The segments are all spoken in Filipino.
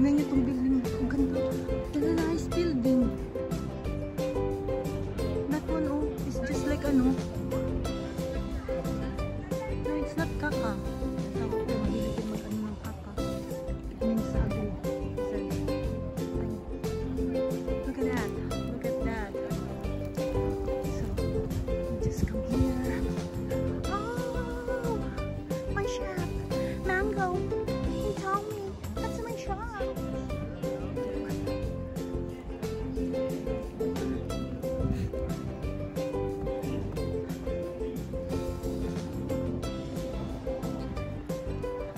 Tingnan niyo itong building. Ang ganda. It's a nice building. That one, oh, is just like ano. No, it's not kaka. Sabi ko, mahilig yung mag-ano ng kaka. It means sabi. Look at that. Look at that. So, just come here. Oh, my shop. Mango. He told me. That's my shop.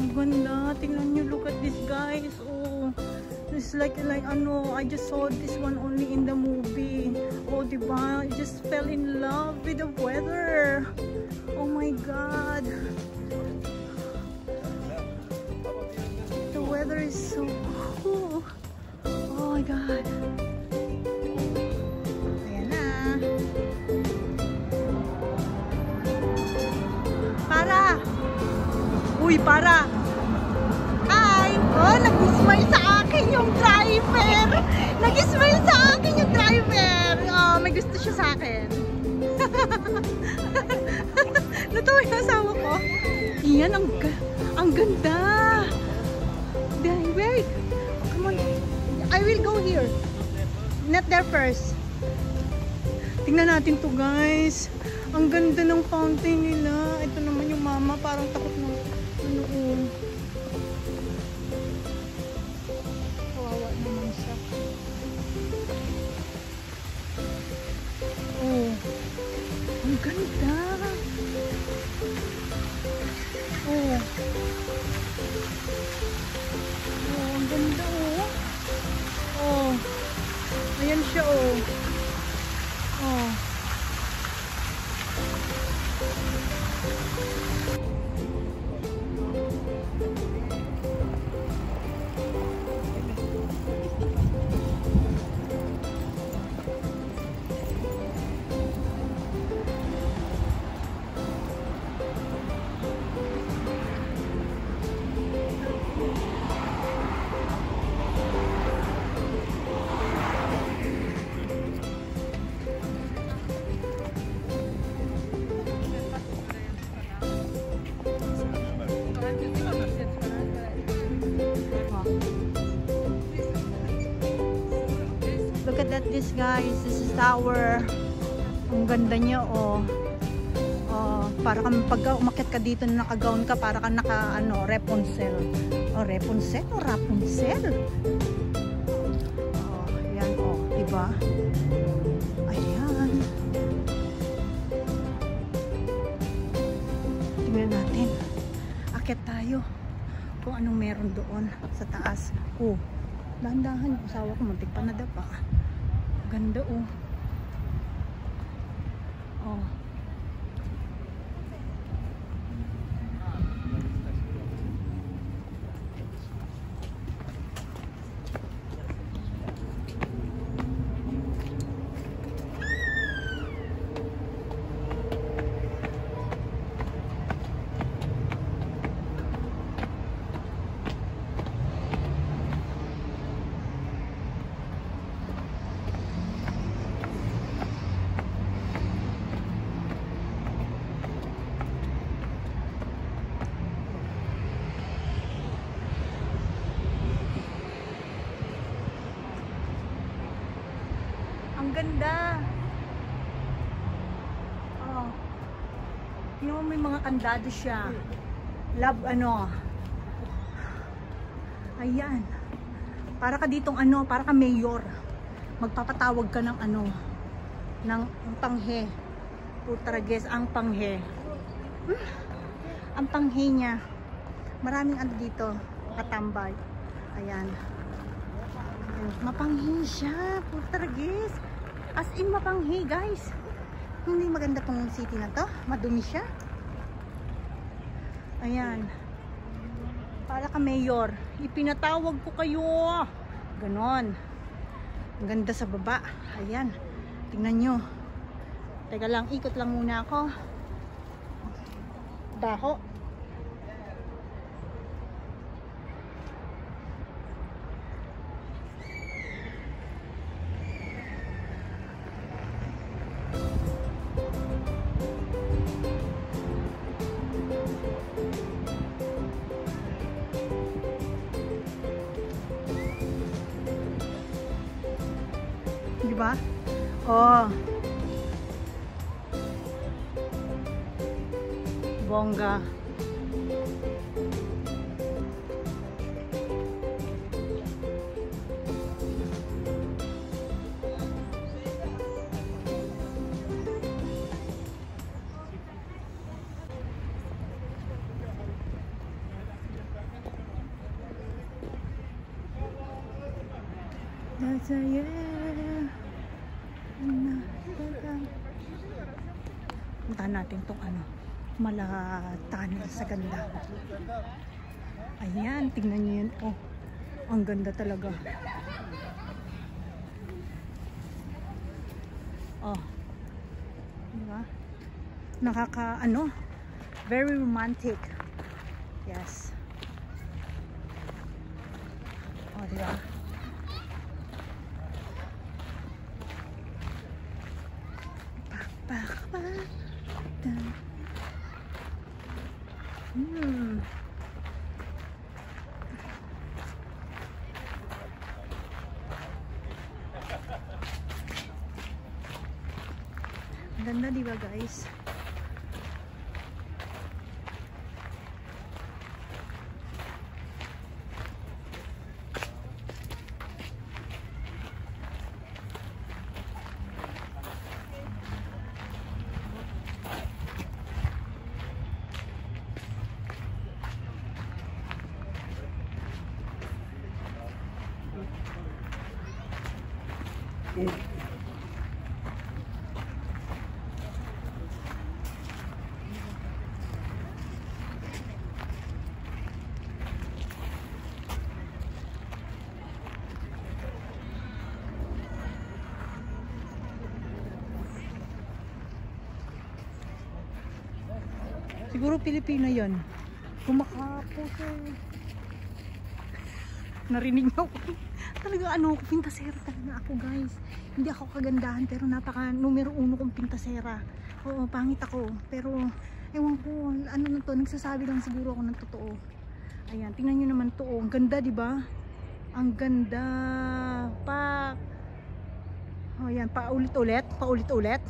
Ang ganda. Tingnan nyo. Look at this, guys. Oh, it's like ano, I just saw this one only in the movie. Oh, diba? I just fell in love with the weather. Oh my God. The weather is so cool. Oh my God. Ayan na. Para. Uy, para. Hi. Oh, nag-smile sa akin yung driver. Nag-smile sa akin yung driver. Oh, may gusto siya sa akin. Natuwa yung asawa ko. Iyan, ang ganda. Wait. Come on. I will go here. Not there first. Tingnan natin to, guys. Ang ganda ng fountain nila. Ito naman yung mama. Parang takot na. Ano, oh. Kawawa naman siya. Oh. Ang ganda. Oh. Oh, ang ganda, oh. Oh. Ayan siya, oh. Oh. Look at that, this guys. This is tower. Ang ganda niya, oh. Oh, para kang pag umakyat ka dito na naka-gown ka, para kang naka ano, Rapunzel. Oh, Rapunzel o Rapunzel. Oh, yan, oh, diba? Ayan. Tingnan natin. Akyat tayo. Kung anong meron doon sa taas. Oh, dahan-dahan yung asawa ko, muntik pa na dapa. Ganda, oh. Oh. Ang ganda. Oh. Yung know, may mga kandado siya. Love ano. Ayan. Para ka ditong ano, para ka mayor. Magpapatawag ka ng ano, ng panghe. Putrages ang panghe. Ang panghe niya. Maraming ano dito, katambay. Ayan. Mapanghi siya, putrages. As in mapanghi, guys. Hindi maganda tong city na to. Madumi siya. Ayan. Para ka mayor. Ipinatawag ko kayo. Ganon. Ang ganda sa baba. Ayan. Tingnan nyo. Teka lang, ikot lang muna ako. Baho. ba? Oh. Bongga. That's a yeah. Puntahan natin tong ano, Malatanes sa ganda. Ayan, tingnan nyo yun. Oh, ang ganda talaga. Oh, diba? Nakaka, ano, very romantic. Yes. Oh, diba? Ganda, di ba guys? Siguro Pilipina yan. Kumakapuso. Narinig niyo ako. Talaga ano, pintasera talaga ako guys. Hindi ako kagandahan pero napaka numero 1 kong pintasera. Oo, pangit ako. Pero ewan ko, ano na to, nagsasabi lang siguro ako ng totoo. Ayan, tingnan nyo naman to. Ang ganda, di ba? Ang ganda. Oh, ayan, paulit-ulit. Paulit-ulit.